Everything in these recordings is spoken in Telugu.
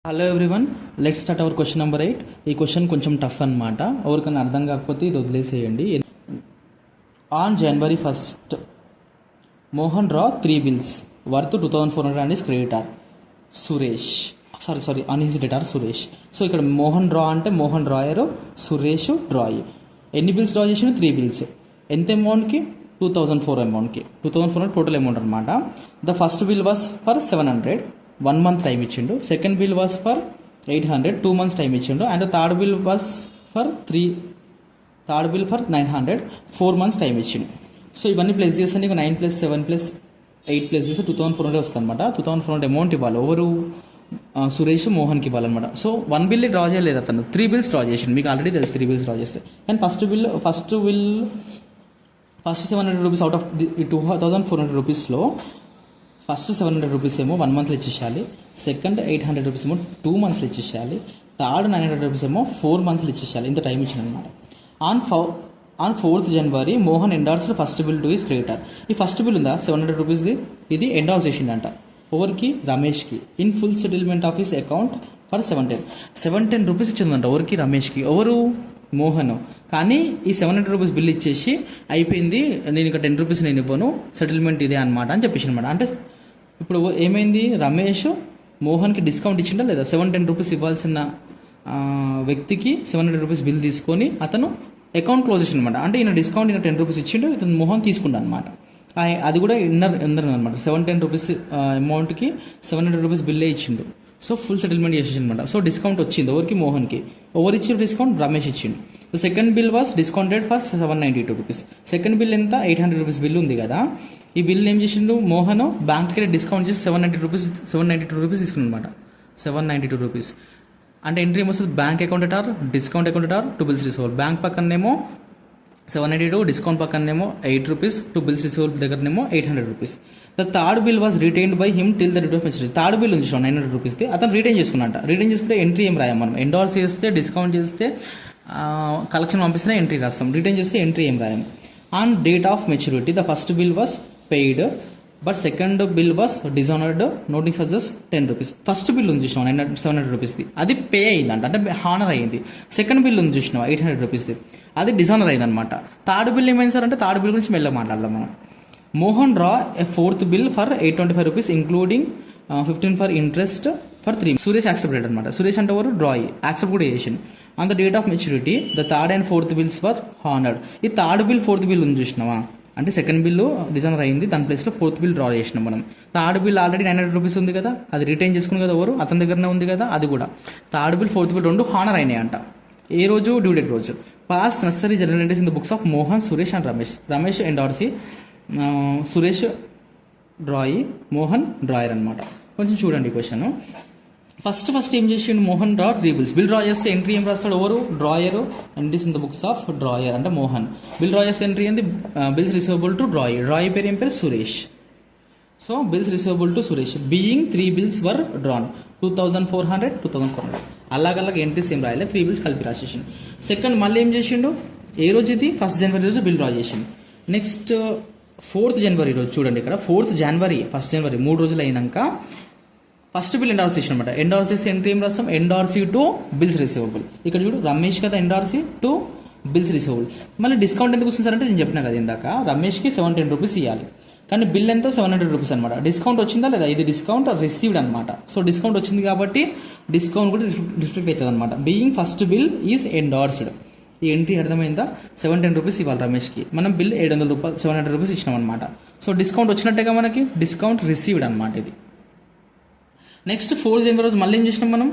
Hello everyone, let's start our question number 8. ఈ క్వశ్చన్ కొంచెం టఫ్ అనమాట. ఎవరికైనా అర్థం కాకపోతే ఇది వదిలేసేయండి. ఆన్ జనవరి 1st మోహన్ రా 3 bills worth 2400 and is creditor Suresh. Sorry on his debtor Suresh. So ఇక్కడ మోహన్ రా అంటే మోహన్ రాయరు, సురేష్ డ్రాయి. ఎన్ని బిల్స్ డ్రా చేసిన? 3 bills. ఎంత అమౌంట్కి? 2004 అమౌంట్కి. 2400 టోటల్ అమౌంట్ అనమాట. The first bill was for 700, 1 month time ఇచ్చిండు. Second bill was for 800, 2 months time ఇచ్చిండు. And third bill was for 900, 4 months time ఇచ్చిండు. సో ఇవన్నీ ప్లస్ చేస్తే నీకు 9 + 7 + 8 ప్లస్ చేస్తే 2400 వస్తుంది అనమాట. 2400 అమౌంట్ ఇవ్వాలి. ఎవరు? సురేష్ మోహన్కి ఇవ్వాలన్నమాట. సో 1 bill డ్రా చేయలేదు అతను, 3 bills డ్రా చేసిండు. మీకు ఆల్రెడీ తెలుసు 3 bills డ్రా చేస్తే. కానీ ఫస్ట్ 700 రూపీస్ అవుట్ ఆఫ్ 2400 రూపీస్లో ఫస్ట్ 700 రూపీస్ ఏమో 1 monthలో ఇచ్చేసేయాలి. సెకండ్ 800 రూపీస్ ఏమో 2 monthsలో ఇచ్చేసేయాలి. థర్డ్ 900 రూపీస్ ఏమో 4 monthsలో ఇచ్చేసేయాలి. ఇంత టైం ఇచ్చిన అనమాట. On 4th January Mohan endorsed first bill to his creditor. ఈ ఫస్ట్ బిల్ ఉందా 700 రూపీస్ది, ఇది ఎండార్స్ చేసిందంట. ఎవరికి? రమేష్కి. In full settlement of his account for 710 rupees ఇచ్చిందంట. ఎవరికి? రమేష్కి. ఎవరు? మోహన్. కానీ ఈ 700 రూపీస్ బిల్ ఇచ్చేసి అయిపోయింది, నేను ఇక 10 రూపీస్ నేను ఇవ్వను, సెటిల్మెంట్ ఇదే అనమాట అని చెప్పేసి అనమాట. అంటే ఇప్పుడు ఏమైంది? రమేష్ మోహన్కి డిస్కౌంట్ ఇచ్చిండా లేదా? 710 రూపీస్ ఇవ్వాల్సిన వ్యక్తికి 700 రూపీస్ బిల్ తీసుకొని అతను అకౌంట్ క్లోజ్ చేసిండు అనమాట. అంటే ఈయన డిస్కౌంట్ 10 రూపీస్ ఇచ్చిండు, ఇతను మోహన్ తీసుకుంటా అనమాట. అది కూడా ఇన్నర్ అనమాట. 710 రూపీస్ అమౌంట్కి 700 రూపీస్ బిల్లే ఇచ్చిండు. సో ఫుల్ సెటిల్మెంట్ చేసేసి అనమాట. సో డిస్కౌంట్ వచ్చింది ఎవరికి? మోహన్కి. ఎవరు ఇచ్చిన డిస్కౌంట్? రమేష్ ఇచ్చిండు. So second bill was discounted for 792 rupees. Second bill ఎంత? 800 రూపీస్ బిల్ ఉంది కదా. ఈ బిల్ ఏం చేసిండు? మోహన్ బ్యాంక్కి డిస్కౌంట్ చేసి 792 రూపీస్ తీసుకున్నాడు అనమాట. 792 రూపీస్ అంటే ఎంట్రీ ఏమొస్తుంది? బ్యాంక్ అకౌంట్ అటార్, డిస్కౌంట్ అకౌంట్ అటార్, 2 bills రిసీవబుల్. బ్యాంక్ పక్కనేమో 792, డిస్కౌంట్ పక్కనేమో 8 రూపీస్, 2 bills రిసీవబుల్ దగ్గరనేమో 800 rupees. The third bill was retained by him till the date of maturity. Third bill ఉంది 900 రూపీస్ది, అతను రిటైన్ చేసుకున్నట్ట. రిటైన్ చేసుకుంటే ఎంట్రీ ఏం రాయం మనం. ఎండార్స్ చేస్తే, డిస్కౌంట్ చేస్తే, కలెక్షన్ పంపిస్తే ఎంట్రీ రాస్తాం. రిటైన్ చేస్తే ఎంట్రీ ఏం రాయం. On date of maturity the first bill was paid but second bill was dishonoured noting సజెస్ 10 రూపీస్. ఫస్ట్ బిల్ ఉంది చూసినావు 700 రూపీస్ది, అది పే అయిందంట, అంటే హానర్ అయింది. సెకండ్ బిల్ ఉంది చూసినావు 800 రూపీస్ది, అది డిజానర్ అయింది అనమాట. థర్డ్ బిల్ ఏమైంది సార్ అంటే థర్డ్ బిల్ గురించి మెల్లగా మాట్లాడదాం మనం. Mohan drew a fourth bill for 825 rupees including 15 for interest for 3. Suresh accepted అనమాట. సురేష్ అంటే ఎవరు? డ్రాయి. యాక్సెప్ట్ కూడా చేసింది. On the date of maturity the third and fourth bills for honoured. ఈ థర్డ్ బిల్ ఫోర్త్ బిల్ ఉంది చూసినావా, అంటే సెకండ్ బిల్లు డిజైనర్ అయింది, దాని ప్లేస్లో ఫోర్త్ బిల్ డ్రా చేసినాం మనం. థర్డ్ బిల్ ఆల్రెడీ 900 రూపీస్ ఉంది కదా, అది రిటైన్ చేసుకుని కదా ఎవరు? అతని దగ్గరనే ఉంది కదా, అది కూడా. థర్డ్ బిల్ ఫోర్త్ బిల్ రెండు హానర్ అయినాయి అంట. ఏ రోజు? డ్యూ డేట్ రోజు. Pass necessary journal entries in the books of Mohan, Suresh and Ramesh. Ramesh endorsee, Suresh drawee, Mohan drawer అనమాట. కొంచెం చూడండి క్వశ్చన్. ఫస్ట్ ఏం చేసిండు? Mohan draw 3 bills. Bill draw చేస్తే ఎంట్రీ ఏం రాస్తాడు? ఎవరు? Drawer. Entries in the books of drawer అంటే మోహన్. బిల్ డ్రా చేస్తే ఎంట్రీ ఏంది? Bills receivable to డ్రాయి. డ్రాయి పేరు ఏం పేరు? Suresh. So bills receivable to Suresh. Being 3 bills were drawn 2400. అలాగ ఎంట్రీస్ ఏం రాయాలి, 3 bills కలిపి రాసేసిండు. సెకండ్ మళ్ళీ ఏం చేసిండు? ఏ రోజు ఇది? 1st January రోజు బిల్ డ్రా చేసిండు. నెక్స్ట్ 4th January రోజు చూడండి, ఇక్కడ 4th January 1st January 3 రోజులు అయినాక ఫస్ట్ బిల్ ఎండార్సీ చేసిన అనమాట. ఎండార్సీ చేస్తే ఎంట్రీ ఏం రాస్తాం? ఎండార్సీ టు బిల్స్ రిసీవబుల్. ఇక్కడ చూడు రమేష్ కదా, ఎండార్సీ టు బిల్స్ రిసీవబుల్. మళ్ళీ డిస్కౌంట్ ఎందుకు వస్తుంది సార్ అంటే నేను చెప్పినా కదా ఇందాక, రమేష్కి 710 రూపీస్ ఇవ్వాలి, కానీ బిల్ ఎంత? 700 రూపీస్ అనమాట. డిస్కౌంట్ వచ్చిందా లేదా? ఇది డిస్కౌంట్ రిసీవ్డ్ అనమాట. సో డిస్కౌంట్ వచ్చింది కాబట్టి డిస్కౌంట్ కూడా రిస్ట్రిక్ట్ అవుతుంది అనమాట. Being first bill is endorsed. ఈ ఎంట్రీ అర్థమైందా? 710 రూపీస్ ఇవ్వాలి రమేష్కి, మనం బిల్ 700 రూపాయలు 700 రూపీస్ ఇచ్చినాం అనమాట. సో డిస్కౌంట్ వచ్చినట్టేగా మనకి, డిస్కౌంట్ రిసీవ్డ్ అనమాట ఇది. నెక్స్ట్ 4th January రోజు మళ్ళీ ఏం చేసినాం మనం?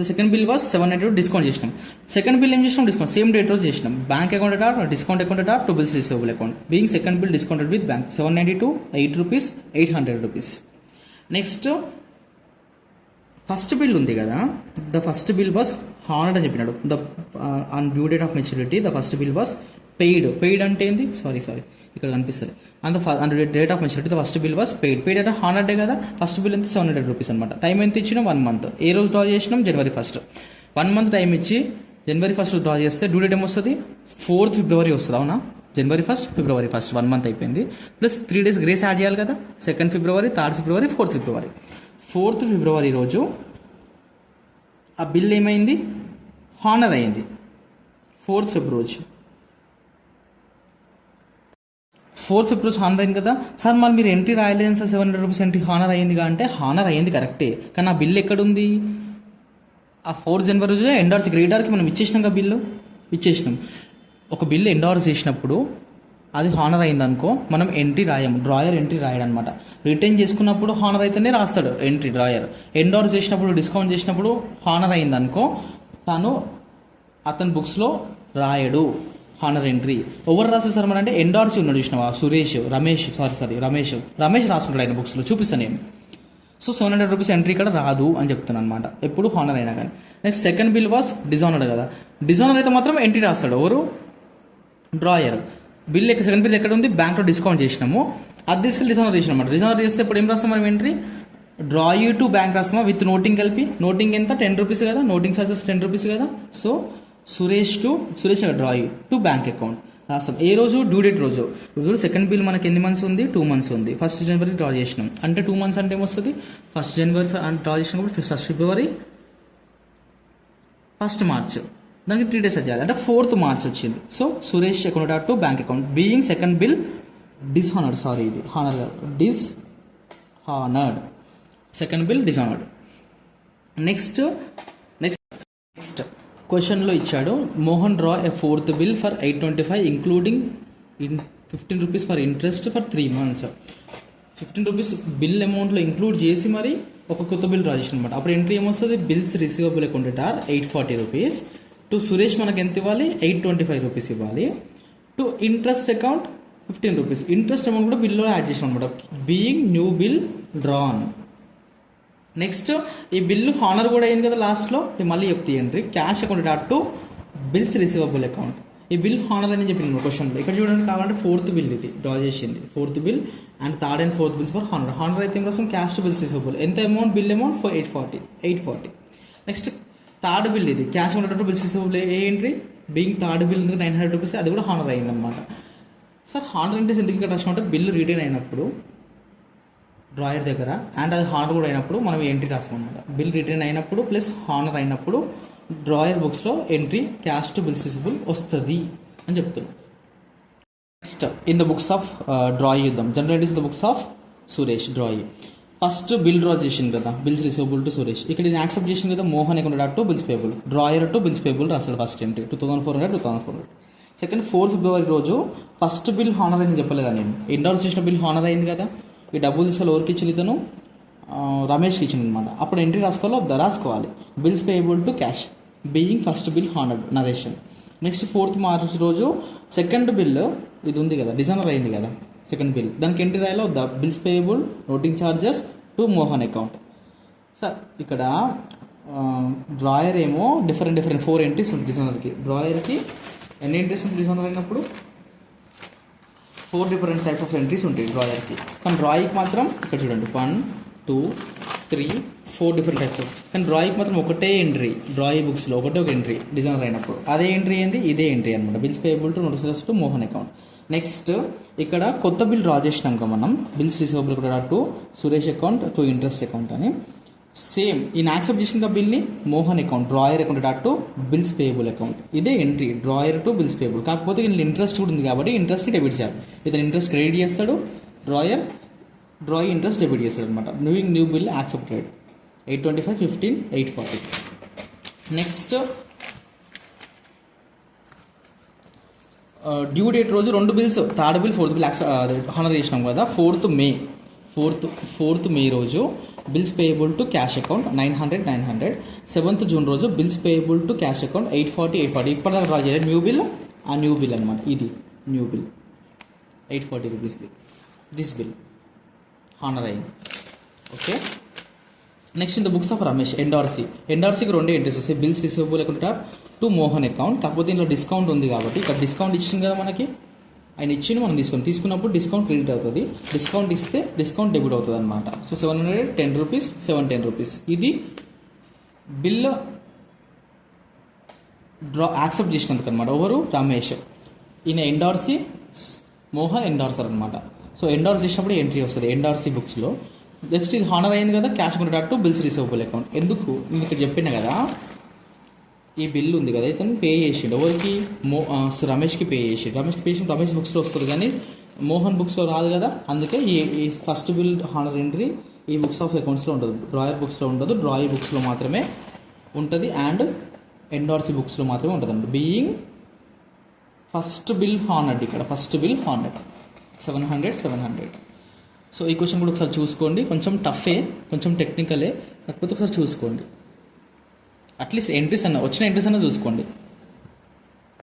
సెకండ్ బిల్ వాస్ 792, డిస్కౌంట్ చేసినాం. సెకండ్ బిల్ ఏం చేసినాం? డిస్కౌంట్. సేమ్ డేట్ రోజు చేసినాం. బ్యాంక్ అకౌంట్ అటార్, డిస్కౌంట్ అకౌంట్ అటార్, 2 bills receivable account. Being second bill discounted with bank 792, 8 rupees, 800 rupees. Next first bill ఉంది కదా, the first bill was honoured అని చెప్పినాడు. The on due date of maturity the first bill was paid అంటే ఏంది? సారీ ఇక్కడ కనిపిస్తుంది. And date of maturity the first bill was paid అంటే హానర్డే కదా. ఫస్ట్ బిల్ ఎంత? 700 రూపీస్ అనమాట. టైం ఎంత ఇచ్చినాం? 1 month. ఏ రోజు డ్రా చేసినాం? January 1st. 1 month టైం ఇచ్చి January 1st డ్రా చేస్తే డ్యూ డేట్ ఏమొస్తుంది? 4th February వస్తుంది. అవునా? January 1st, February 1st 1 month అయిపోయింది. ప్లస్ 3 days గ్రేస్ యాడ్ చేయాలి కదా. 2nd February, 3rd February, 4th February. 4th February రోజు ఆ బిల్ ఏమైంది, హానర్ అయింది 4th ఫిబ్రవరి రోజు. 4th ఫిబ్రవరి రోజు హానర్ అయింది కదా సార్. మరి మీరు ఎంట్రీ రాయలేదు సార్, 700 రూపీస్ ఎంట్రీ హానర్ అయిందిగా అంటే, హానర్ అయింది కరెక్టే, కానీ ఆ బిల్ ఎక్కడుంది? ఆ 4 జనవరి రోజు ఎండార్స్ గ్రేడార్కి మనం ఇచ్చేసినాం కదా, బిల్లు ఇచ్చేసినాం. ఒక బిల్లు ఎండార్స్ చేసినప్పుడు అది హానర్ అయింది అనుకో, మనం ఎంట్రీ రాయము, డ్రాయర్ ఎంట్రీ రాయడం అనమాట. రిటర్న్ చేసుకున్నప్పుడు హానర్ అయితేనే రాస్తాడు ఎంట్రీ డ్రాయర్. ఎండార్స్ చేసినప్పుడు, డిస్కౌంట్ చేసినప్పుడు హానర్ అయింది అనుకో, తను అతని బుక్స్లో రాయడు హానర్ ఎంట్రీ. ఎవరు రాసేసారు మన అంటే ఎండార్సీ ఉన్నాడు చూసినావా, రమేష్ రాసుకుంటాడు ఆయన బుక్స్లో, చూపిస్తాను నేను. సో 700 రూపీస్ ఎంట్రీ ఇక్కడ రాదు అని చెప్తాను అనమాట, ఎప్పుడు హానర్ అయినా కానీ. Next second bill was dishonoured కదా, డిజానర్ అయితే మాత్రం ఎంట్రీ రాస్తాడు ఎవరు, డ్రాయర్. బిల్ సెకండ్ బిల్ ఎక్కడ ఉంది, బ్యాంక్లో డిస్కౌంట్ చేసినాము, అది తీసుకెళ్ళి డిజానర్ చేసినాం అనమాట. డిజానర్ చేస్తే ఇప్పుడు ఏం రాస్తాం మనం ఎంట్రీ, డ్రాయూ టు బ్యాంక్ రాస్తామా విత్ నోటింగ్ కలిపి. నోటింగ్ ఎంత, 10 రూపీస్ కదా, నోటింగ్ చార్జెస్ 10 రూపీస్ కదా. So Suresh drawee to bank account రాస్తాం. ఏ రోజు, డ్యూ డేట్ రోజు. ఇప్పుడు సెకండ్ బిల్ మనకి ఎన్ని మంత్స్ ఉంది, 2 months ఉంది. 1st జనవరి డ్రా చేసినాం అంటే 2 months అంటే ఏమొస్తుంది, 1st జనవరి డ్రా చేసినప్పుడు 1st ఫిబ్రవరి, 1st మార్చ్, దానికి 3 days చేయాలి అంటే 4th మార్చ్ వచ్చింది. So Suresh account to bank account being second bill dishonoured, sorry ఇది హానర్ కాదు, dishonoured, second bill dishonoured. Next క్వశ్చన్లో ఇచ్చాడు, Mohan draw a 4th bill for 825 including 15 rupees for interest for 3 months. 15 rupees bill అమౌంట్లో ఇంక్లూడ్ చేసి మరి ఒక కొత్త బిల్ డ్రా చేసిన అనమాట. అప్పుడు ఎంట్రీ ఏమొస్తుంది, బిల్స్ రిసీవబుల్ అకౌంట్ ఆర్ 840 రూపీస్. టు సురేష్ మనకి ఎంత ఇవ్వాలి, 825 రూపీస్ ఇవ్వాలి. To interest account 15 rupees. Interest amount కూడా బిల్లో యాడ్ చేసాం అనమాట, being new bill drawn. Next ఈ బిల్లు హానర్ కూడా అయింది కదా లాస్ట్లో, మళ్ళీ చెప్తే entry cash account to bills receivable account. ఈ బిల్ హానర్ అని చెప్పిన క్వశ్చన్లో. ఇక్కడ చూడండి కావాలంటే 4th బిల్ ఇది డ్రా చేసింది, 4th bill and 3rd and 4th bills for honour. Honour అయితే ఏం రాస్తాం, క్యాష్ టు బిల్స్ రిసీవబుల్. ఎంత amount, bill amount for 840. Next 3rd bill ఇది cash account to bills receivable. ఏ entry, being 3rd bill 900 rupees, అది కూడా హానర్ అయిందన్నమాట. సార్ హానర్ ఎంట్రీస్ ఎందుకు ఇక్కడ రాసినా అంటే, బిల్లు రిటర్న్ అయినప్పుడు డ్రాయర్ దగ్గర అండ్ అది హానర్ కూడా అయినప్పుడు మనం ఎంట్రీ రాస్తాం అనమాట. బిల్ రిటర్న్ అయినప్పుడు ప్లస్ హానర్ అయినప్పుడు డ్రాయర్ బుక్స్లో entry cash to bills receivable వస్తుంది అని చెప్తున్నాం. Next in the books of drawee చూద్దాం. Journal entries in the books of Suresh drawee. First bill draw చేసింది కదా, బిల్స్ రిసీవబుల్ టు సురేష్. ఇక్కడ నేను యాక్సెప్ట్ చేసింది కదా, Mohan account to bills payable, drawer to bills payable రాస్తాడు ఫస్ట్ ఎంట్రీ 2400. సెకండ్ 4th ఫిబ్రవరి రోజు ఫస్ట్ బిల్ హానర్ అయింది చెప్పలేదా నేను, ఎండార్స్ చేసిన బిల్ హానర్ అయింది కదా. ఈ డబ్బులు తీసుకొని ఎవరికి ఇచ్చింది, ఇతను రమేష్కి ఇచ్చింది అనమాట. అప్పుడు ఎంట్రీ రాసుకోవాలి bills payable to cash being first bill honoured narration. Next 4th March రోజు సెకండ్ బిల్ ఇది ఉంది కదా, డిజైనర్ అయింది కదా సెకండ్ బిల్, దానికి ఎంట్రీ రాయాలో the bills payable noting charges to Mohan account. Sir ఇక్కడ డ్రాయర్ ఏమో డిఫరెంట్ 4 ఎంట్రీస్ ఉంటుంది డిజైనర్కి. డ్రాయర్కి ఎన్ని ఎంట్రీస్ ఉంటుంది డిజైనర్ అయినప్పుడు, 4 different types of ఎంట్రీస్ ఉంటాయి డ్రాయర్కి. కానీ డ్రాయింగ్కి మాత్రం ఇక్కడ చూడండి 1, 2, 3, 4 different types. కానీ డ్రాయింగ్కి మాత్రం ఒకటే ఎంట్రీ, డ్రాయింగ్ బుక్స్లో ఒకటే ఒక ఎంట్రీ డిజైనర్ అయినప్పుడు. అదే ఎంట్రీ ఏంది, ఇదే ఎంట్రీ అనమాట, bills payable to notice to Mohan account. Next ఇక్కడ కొత్త బిల్ డ్రా చేసినాక మనం బిల్స్ రిసీవబుల్ కూడా to Suresh account to interest account అని. సేమ్ ఈయన యాక్సెప్ట్ చేసిన బిల్ని Mohan account drawer account to bills payable account. ఇదే entry drawer to bills payable. కాకపోతే ఈయన ఇంట్రెస్ట్ కూడా ఉంది కాబట్టి ఇంట్రెస్ట్ని డెబిట్ చేయాలి. ఇతను ఇంట్రెస్ట్ క్రెడిట్ చేస్తాడు, డ్రాయింగ్ ఇంట్రెస్ట్ డెబిట్ చేస్తాడు అనమాట. New bill accepted 825, 15, 840. Next due date రోజు 2 bills, 3rd bill 4th bill honour చేసినాం కదా. 4th మే రోజు bills payable to cash account 900. 7th June రోజు bills payable to cash account 840. ఇప్పటిదాకా డ్రా చేయాలి న్యూ బిల్, ఆ న్యూ బిల్ అనమాట. ఇది న్యూ బిల్ 840 రూపీస్ది. దిస్ బిల్ హానర్ అయింది. Okay. Next in the books of Ramesh ఎండార్సీకి 2 ఎంట్రీస్ వస్తాయి, bills receivable account to Mohan account. కాకపోతే ఇందులో డిస్కౌంట్ ఉంది కాబట్టి ఇక్కడ డిస్కౌంట్ ఇచ్చింది కదా మనకి, ఆయన ఇచ్చింది మనం తీసుకున్నప్పుడు డిస్కౌంట్ క్రెడిట్ అవుతుంది, డిస్కౌంట్ ఇస్తే డిస్కౌంట్ డెబిట్ అవుతుంది అనమాట. So 710 rupees, 710 rupees. ఇది బిల్ యాక్సెప్ట్ చేసినందుకు అనమాట. ఎవరు, రమేష్. ఈయన ఎండార్సీ, మోహన్ ఎండార్సర్ అనమాట. సో ఎండార్స్ చేసినప్పుడు ఎంట్రీ వస్తుంది ఎండార్సీ బుక్స్లో. నెక్స్ట్ ఇది హానర్ అయింది కదా, cash convert to bills receivable account. ఎందుకు నేను ఇక్కడ చెప్పిన కదా, ఈ బిల్ ఉంది కదా ఇతను పే చేసిండు ఎవరికి, రమేష్కి పే చేసి, రమేష్ బుక్స్లో వస్తుంది కానీ మోహన్ బుక్స్లో రాదు కదా. అందుకే ఈ ఫస్ట్ బిల్ హానర్ ఎంట్రీ ఈ బుక్స్ ఆఫ్ అకౌంట్స్లో ఉండదు, డ్రాయర్ బుక్స్లో ఉండదు, డ్రాయర్ బుక్స్లో మాత్రమే ఉంటుంది అండ్ ఎన్ఆర్సీ బుక్స్లో మాత్రమే ఉంటుంది అండి. బీయింగ్ ఫస్ట్ బిల్ హానర్డ్, ఇక్కడ ఫస్ట్ బిల్ హానర్డ్ 700. సో ఈ క్వశ్చన్ కూడా ఒకసారి చూసుకోండి, కొంచెం టఫే, కొంచెం టెక్నికలే, కాకపోతే ఒకసారి చూసుకోండి. అట్లీస్ట్ ఎంట్రీస్ వచ్చిన ఎంట్రీస్ అన్న చూసుకోండి.